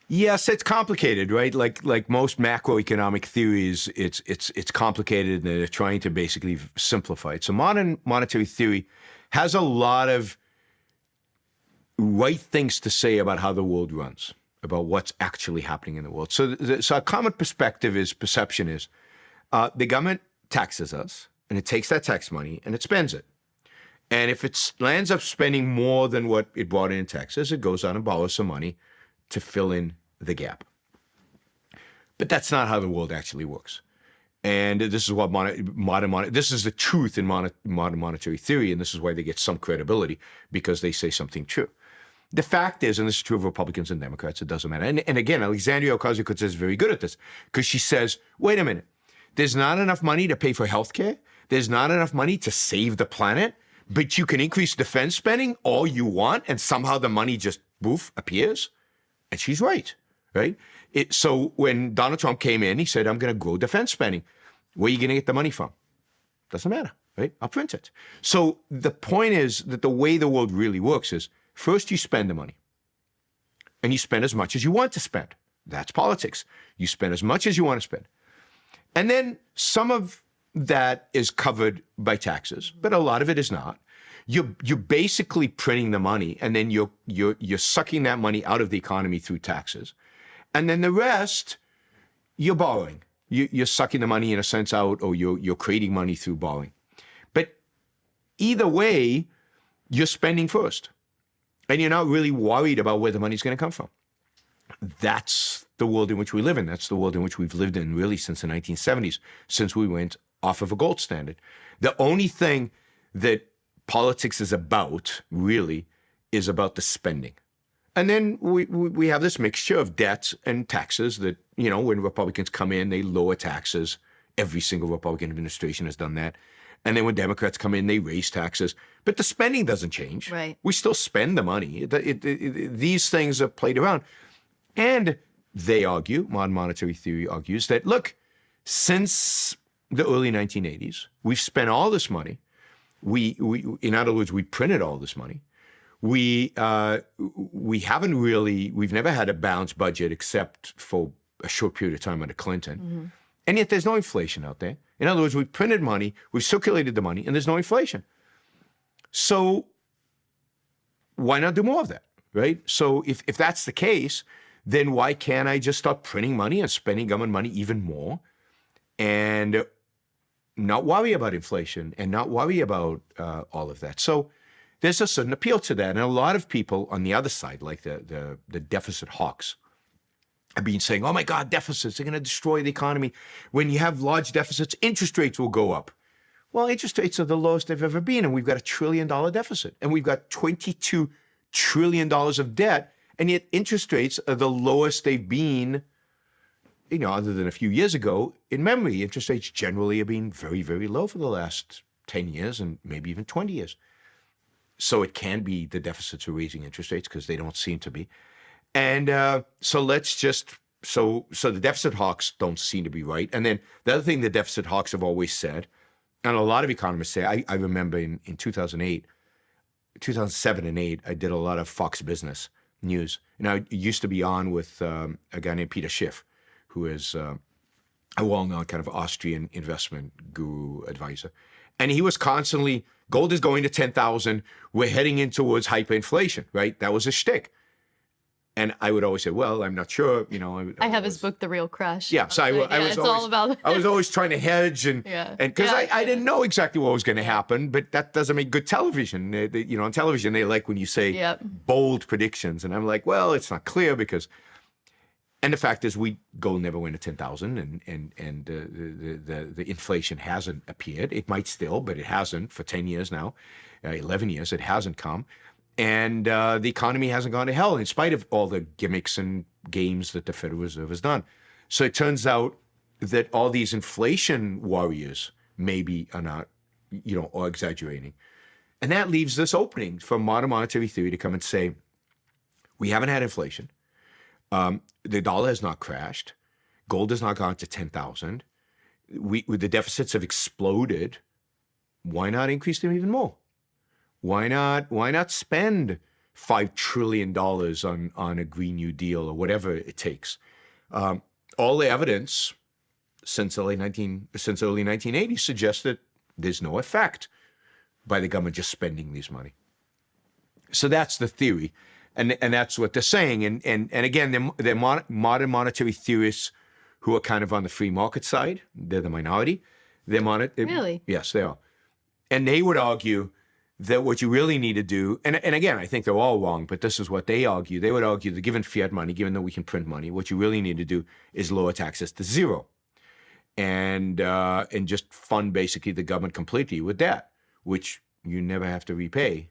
Yes, it's complicated, right? Like most macroeconomic theories, it's complicated, and they're trying to basically simplify it. So modern monetary theory has a lot of right things to say about how the world runs, about what's actually happening in the world. So a common perception is the government taxes us, and it takes that tax money and it spends it. And if it lands up spending more than what it brought in taxes, it goes out and borrows some money to fill in the gap. But that's not how the world actually works. And this is what this is the truth in modern monetary theory, and this is why they get some credibility, because they say something true. The fact is, and this is true of Republicans and Democrats, it doesn't matter. And again, Alexandria Ocasio-Cortez is very good at this, because she says, wait a minute, there's not enough money to pay for healthcare, there's not enough money to save the planet, but you can increase defense spending all you want, and somehow the money just, poof, appears. And she's right? So when Donald Trump came in, he said, I'm going to grow defense spending. Where are you going to get the money from? Doesn't matter, right? I'll print it. So the point is that the way the world really works is, first you spend the money. And you spend as much as you want to spend. That's politics. You spend as much as you want to spend. And then some of that is covered by taxes, but a lot of it is not. You're basically printing the money, and then you're sucking that money out of the economy through taxes. And then the rest, you're borrowing. You're sucking the money in a sense out, or you're creating money through borrowing. But either way, you're spending first. And you're not really worried about where the money's going to come from. That's the world in which we live in. That's the world in which we've lived in really since the 1970s, since we went off of a gold standard. The only thing that politics is about, really, is about the spending. And then we have this mixture of debt and taxes that, when Republicans come in, they lower taxes. Every single Republican administration has done that. And then when Democrats come in, they raise taxes. But the spending doesn't change. Right. We still spend the money. These things are played around. And they argue, modern monetary theory argues, that, look, since the early 1980s, we've spent all this money. In other words, we printed all this money. We've never had a balanced budget except for a short period of time under Clinton. Mm-hmm. And yet there's no inflation out there. In other words, we printed money, we circulated the money, and there's no inflation. So why not do more of that, right? So if that's the case, then why can't I just start printing money and spending government money even more and not worry about inflation and not worry about all of that? So there's a certain appeal to that. And a lot of people on the other side, like the deficit hawks, have been saying, oh my God, deficits are going to destroy the economy. When you have large deficits, interest rates will go up. Well, interest rates are the lowest they've ever been, and we've got $1 trillion deficit, and we've got $22 trillion of debt, and yet interest rates are the lowest they've been, other than a few years ago. In memory, interest rates generally have been very, very low for the last 10 years and maybe even 20 years. So it can be the deficits are raising interest rates, because they don't seem to be. And so the deficit hawks don't seem to be right. And then the other thing the deficit hawks have always said, and a lot of economists say, I remember in 2007 and 2008, I did a lot of Fox Business News. And I used to be on with a guy named Peter Schiff, who is a well-known kind of Austrian investment guru advisor. And he was constantly, gold is going to 10,000. We're heading in towards hyperinflation, right? That was his shtick. And I would always say, well, I'm not sure, I have his book, The Real Crash. Yeah, so I was always trying to hedge, and because I didn't know exactly what was going to happen, but that doesn't make good television. On television, they like when you say bold predictions, and I'm like, well, it's not clear because, and the fact is, gold never went to 10,000, and the inflation hasn't appeared. It might still, but it hasn't for 10 years now, 11 years. It hasn't come. And the economy hasn't gone to hell in spite of all the gimmicks and games that the Federal Reserve has done. So it turns out that all these inflation warriors maybe are not, or exaggerating. And that leaves this opening for modern monetary theory to come and say, we haven't had inflation. The dollar has not crashed. Gold has not gone to 10,000. The deficits have exploded. Why not increase them even more? Why not spend $5 trillion on a Green New Deal or whatever it takes. All the evidence since early 1980s suggests that there's no effect by the government just spending this money. So that's the theory, and that's what they're saying. And again, they're modern monetary theorists who are kind of on the free market side. They're the minority. Really? Yes, they are. And they would argue that what you really need to do, and again, I think they're all wrong, but this is what they argue. They would argue that given fiat money, given that we can print money, what you really need to do is lower taxes to zero, and just fund basically the government completely with debt, which you never have to repay.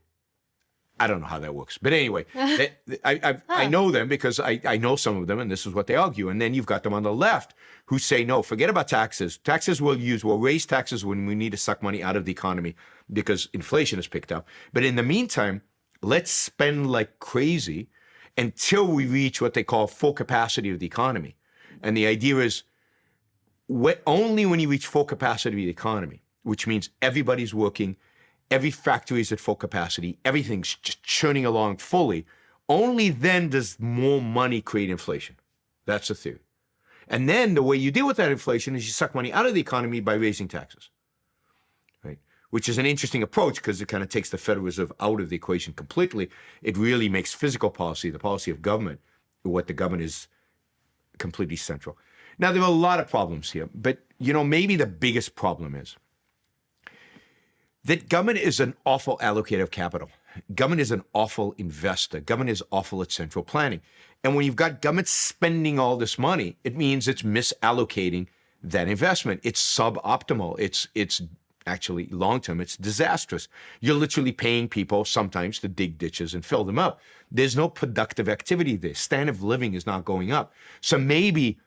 I don't know how that works. But anyway, I know them because I know some of them, and this is what they argue. And then you've got them on the left who say, no, forget about taxes. We'll raise taxes when we need to suck money out of the economy because inflation has picked up. But in the meantime, let's spend like crazy until we reach what they call full capacity of the economy. And the idea is only when you reach full capacity of the economy, which means everybody's working, every factory is at full capacity, everything's just churning along fully, only then does more money create inflation. That's the theory. And then the way you deal with that inflation is you suck money out of the economy by raising taxes, right? Which is an interesting approach because it kind of takes the Federal Reserve out of the equation completely. It really makes physical policy, the policy of government, what the government is, completely central. Now, there are a lot of problems here, but maybe the biggest problem is that government is an awful allocator of capital. Government is an awful investor. Government is awful at central planning. And when you've got government spending all this money, it means it's misallocating that investment. It's suboptimal. It's actually long-term, it's disastrous. You're literally paying people sometimes to dig ditches and fill them up. There's no productive activity there. Standard of living is not going up. So maybe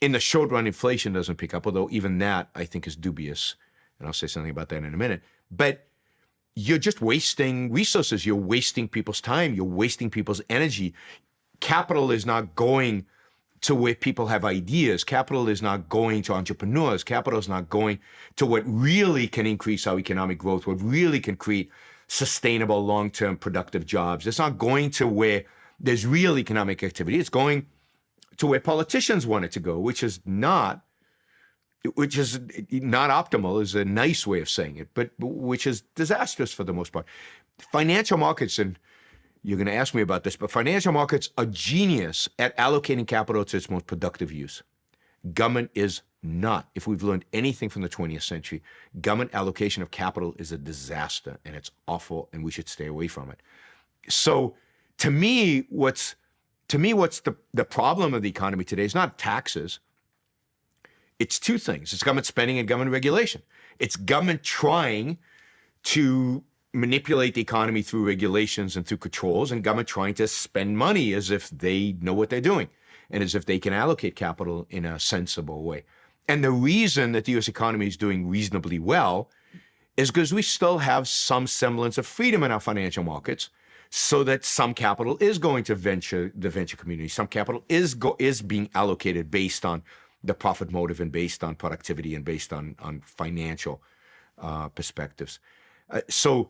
in the short run, inflation doesn't pick up, although even that I think is dubious. And I'll say something about that in a minute. But you're just wasting resources. You're wasting people's time. You're wasting people's energy. Capital is not going to where people have ideas. Capital is not going to entrepreneurs. Capital is not going to what really can increase our economic growth, what really can create sustainable, long-term, productive jobs. It's not going to where there's real economic activity. It's going to where politicians want it to go, which is not optimal, is a nice way of saying it, but which is disastrous for the most part. Financial markets, and you're going to ask me about this, but financial markets are genius at allocating capital to its most productive use. Government is not. If we've learned anything from the 20th century, government allocation of capital is a disaster, and it's awful, and we should stay away from it. So to me, what's the problem of the economy today is not taxes. It's two things. It's government spending and government regulation. It's government trying to manipulate the economy through regulations and through controls, and government trying to spend money as if they know what they're doing and as if they can allocate capital in a sensible way. And the reason that the U.S. economy is doing reasonably well is because we still have some semblance of freedom in our financial markets, so that some capital is going to the venture community. Some capital is being allocated based on the profit motive and based on productivity and based on financial perspectives. So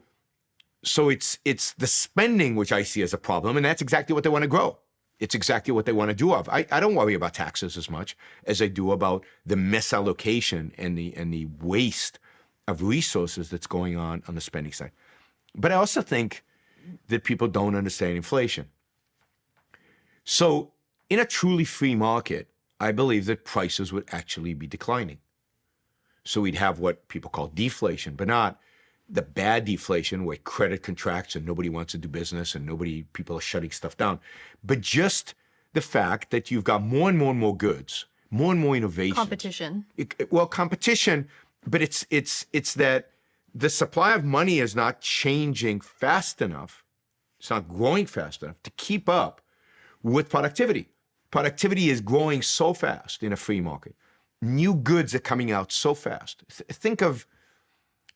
it's the spending which I see as a problem, and that's exactly what they want to grow. It's exactly what they want to do. I don't worry about taxes as much as I do about the misallocation and the waste of resources that's going on the spending side. But I also think that people don't understand inflation. So in a truly free market, I believe that prices would actually be declining. So we'd have what people call deflation, but not the bad deflation where credit contracts and nobody wants to do business and people are shutting stuff down. But just the fact that you've got more and more and more goods, more and more innovation. Competition. Competition, but it's that the supply of money is not changing fast enough. It's not growing fast enough to keep up with productivity. Productivity is growing so fast in a free market. New goods are coming out so fast. Think of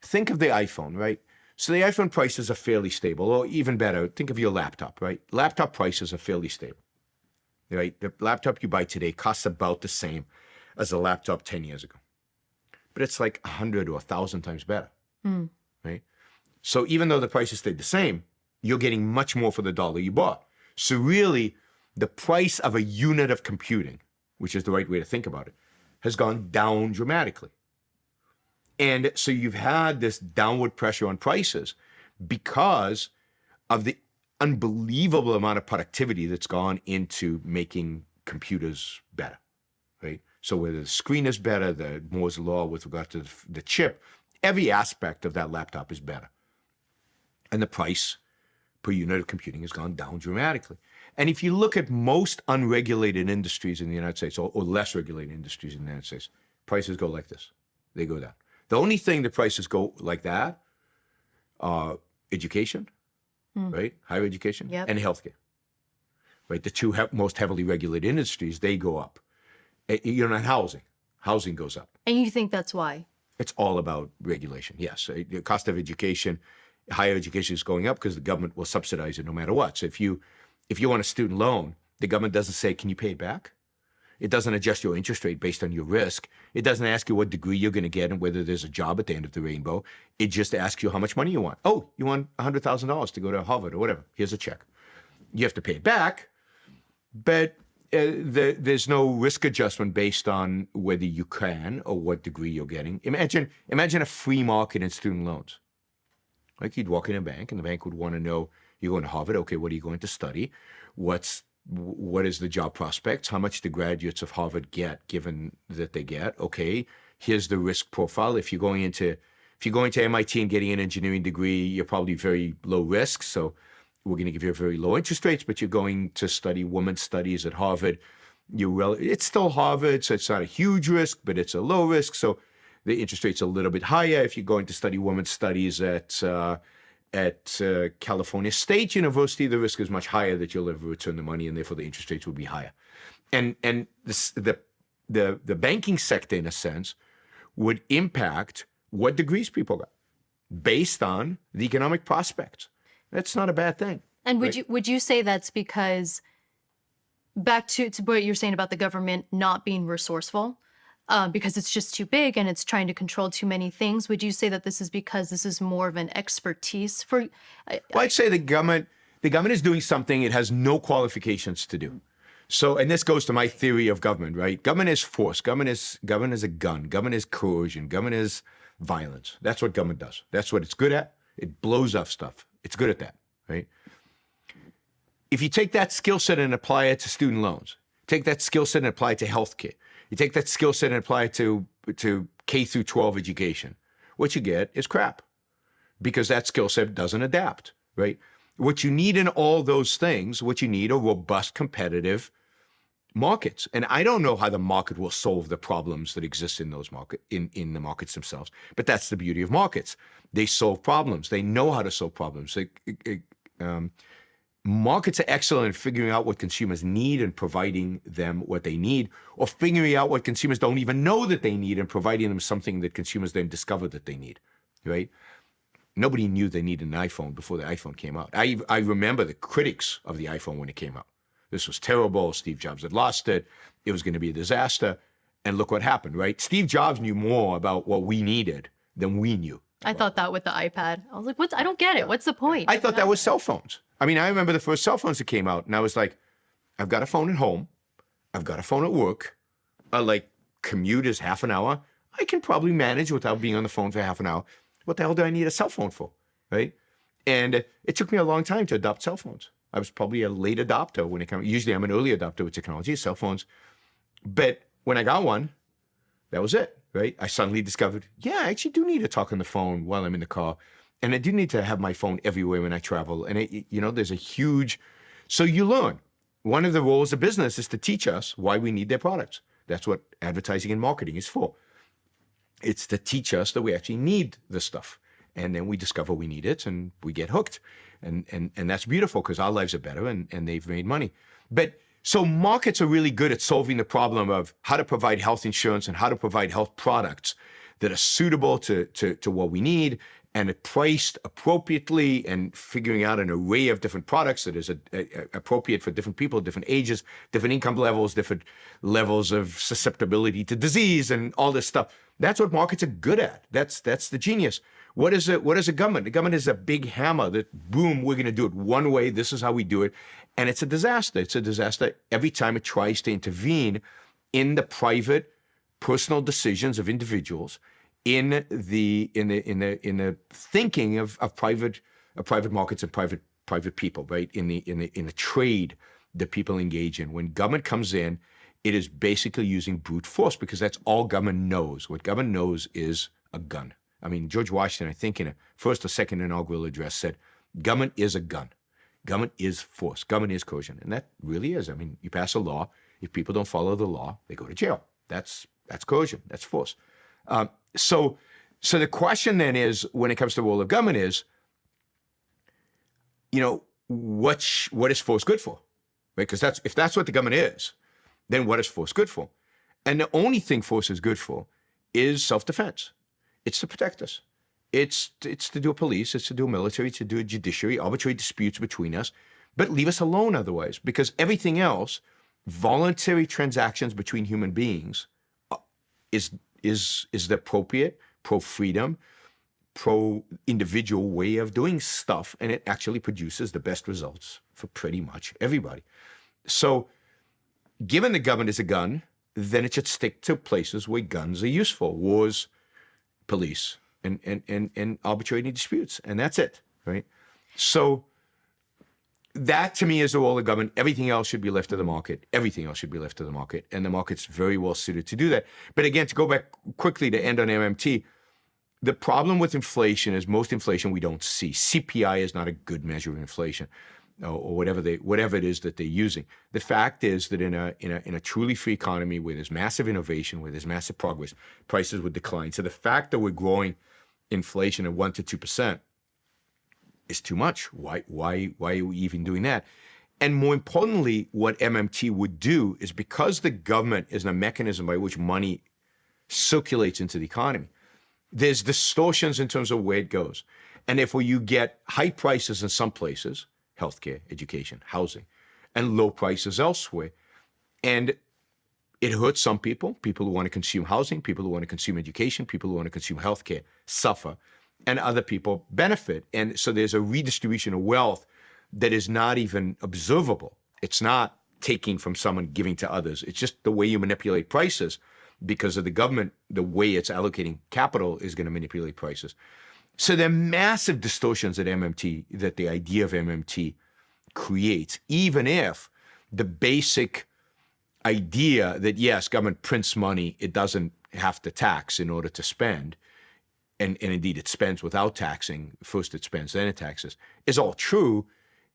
the iPhone, right? So the iPhone prices are fairly stable, or even better, think of your laptop, right? Laptop prices are fairly stable, right? The laptop you buy today costs about the same as a laptop 10 years ago. But it's like 100 or 1,000 times better, right? So even though the prices stayed the same, you're getting much more for the dollar you bought. So really, the price of a unit of computing, which is the right way to think about it, has gone down dramatically. And so you've had this downward pressure on prices because of the unbelievable amount of productivity that's gone into making computers better, right? So whether the screen is better, the Moore's law with regard to the chip, every aspect of that laptop is better. And the price per unit of computing has gone down dramatically. And if you look at most unregulated industries in the United States, or less regulated industries in the United States, prices go like this. They go down. The only thing the prices go like that are education, right? Higher education, and healthcare, right? The two most heavily regulated industries, they go up. You're not housing. Housing goes up. And you think that's why? It's all about regulation, yes. The cost of education, higher education is going up because the government will subsidize it no matter what. So if you want a student loan, the government doesn't say, can you pay it back? It doesn't adjust your interest rate based on your risk. It doesn't ask you what degree you're going to get and whether there's a job at the end of the rainbow. It just asks you how much money you want. Oh, you want $100,000 to go to Harvard or whatever. Here's a check. You have to pay it back, but there's no risk adjustment based on whether you can or what degree you're getting. Imagine a free market in student loans. Like you'd walk in a bank and the bank would want to know, you're going to Harvard, okay, what are you going to study? What is the job prospects? How much do graduates of Harvard get, given that they get? Okay, here's the risk profile. If you're going into MIT and getting an engineering degree, you're probably very low risk. So we're going to give you very low interest rates, but you're going to study women's studies at Harvard. It's still Harvard, so it's not a huge risk, but it's a low risk. So the interest rate's a little bit higher. If you're going to study women's studies at California State University, the risk is much higher that you'll ever return the money, and therefore the interest rates will be higher. And the banking sector, in a sense, would impact what degrees people got based on the economic prospects. That's not a bad thing. And would you say that's because, back to what you're saying about the government not being resourceful, because it's just too big and it's trying to control too many things? Would you say that this is because this is more of an expertise for? Well, I'd say the government is doing something it has no qualifications to do. So, and this goes to my theory of government, right? Government is force. Government is a gun. Government is coercion. Government is violence. That's what government does. That's what it's good at. It blows up stuff. It's good at that, right? If you take that skill set and apply it to student loans, take that skill set and apply it to healthcare, you take that skill set and apply it to K through 12 education, what you get is crap, because that skill set doesn't adapt, right? What you need in all those things, what you need are robust, competitive markets. And I don't know how the market will solve the problems that exist in those in the markets themselves, but that's the beauty of markets. They solve problems. They know how to solve problems. Markets are excellent in figuring out what consumers need and providing them what they need, or figuring out what consumers don't even know that they need and providing them something that consumers then discover that they need, right? Nobody knew they needed an iPhone before the iPhone came out. I remember the critics of the iPhone when it came out. This was terrible. Steve Jobs had lost it. It was going to be a disaster. And look what happened, right? Steve Jobs knew more about what we needed than we knew. I thought that with the iPad. I was like, I don't get it. What's the point? I thought that was cell phones. I mean, I remember the first cell phones that came out, and I was like, I've got a phone at home. I've got a phone at work. Commute is half an hour. I can probably manage without being on the phone for half an hour. What the hell do I need a cell phone for, right? And it took me a long time to adopt cell phones. I was probably a late adopter when it came. Usually I'm an early adopter with technology, cell phones. But when I got one, that was it, right? I suddenly discovered, I actually do need to talk on the phone while I'm in the car. And I do need to have my phone everywhere when I travel. And, there's a huge... So you learn. One of the roles of business is to teach us why we need their products. That's what advertising and marketing is for. It's to teach us that we actually need the stuff. And then we discover we need it and we get hooked. And that's beautiful because our lives are better and they've made money. But so markets are really good at solving the problem of how to provide health insurance and how to provide health products that are suitable to what we need and are priced appropriately, and figuring out an array of different products that is appropriate for different people, different ages, different income levels, different levels of susceptibility to disease and all this stuff. That's what markets are good at. That's the genius. What is it? What is a government? The government is a big hammer that, boom, we're going to do it one way. This is how we do it. And it's a disaster. It's a disaster every time it tries to intervene in the private, personal decisions of individuals, in the thinking of private markets and private people, right? In the trade that people engage in. When government comes in, it is basically using brute force, because that's all government knows. What government knows is a gun. I mean, George Washington, I think in a first or second inaugural address, said, government is a gun. Government is force. Government is coercion. And that really is. I mean, you pass a law. If people don't follow the law, they go to jail. That's coercion. That's force. So the question then is, when it comes to the role of government, is, what is force good for? Right? Because if that's what the government is, then what is force good for? And the only thing force is good for is self-defense. It's to protect us. It's to do a police, it's to do a military, it's to do a judiciary, arbitrate disputes between us, but leave us alone otherwise. Because everything else, voluntary transactions between human beings, is the appropriate, pro-freedom, pro-individual way of doing stuff, and it actually produces the best results for pretty much everybody. So, given the government is a gun, then it should stick to places where guns are useful: wars, police, and arbitrating disputes, and that's it, right? So that, to me, is the role of government. Everything else should be left to the market. Everything else should be left to the market, and the market's very well suited to do that. But again, to go back quickly to end on MMT, the problem with inflation is most inflation we don't see. CPI is not a good measure of inflation, or whatever it is that they're using. The fact is that in a truly free economy where there's massive innovation, where there's massive progress, prices would decline. So the fact that we're growing inflation at 1% to 2% is too much. Why are we even doing that? And more importantly, what MMT would do is, because the government is a mechanism by which money circulates into the economy, there's distortions in terms of where it goes. And therefore you get high prices in some places, healthcare, education, housing, and low prices elsewhere. And it hurts some people who want to consume housing, people who want to consume education, people who want to consume healthcare suffer, and other people benefit. And so there's a redistribution of wealth that is not even observable. It's not taking from someone, giving to others. It's just the way you manipulate prices, because of the government, the way it's allocating capital is going to manipulate prices. So there are massive distortions that the idea of MMT creates, even if the basic idea that, yes, government prints money, it doesn't have to tax in order to spend, and indeed it spends without taxing. First it spends, then it taxes, is all true.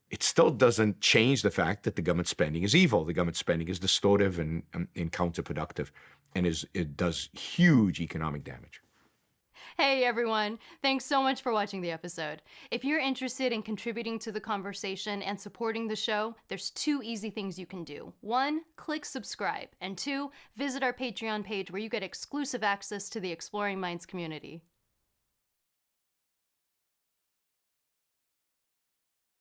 It still doesn't change the fact that the government spending is evil. The government spending is distortive and counterproductive, and it does huge economic damage. Hey everyone, thanks so much for watching the episode. If you're interested in contributing to the conversation and supporting the show, there's 2 easy things you can do. 1, click subscribe, and 2, visit our Patreon page where you get exclusive access to the Exploring Minds community.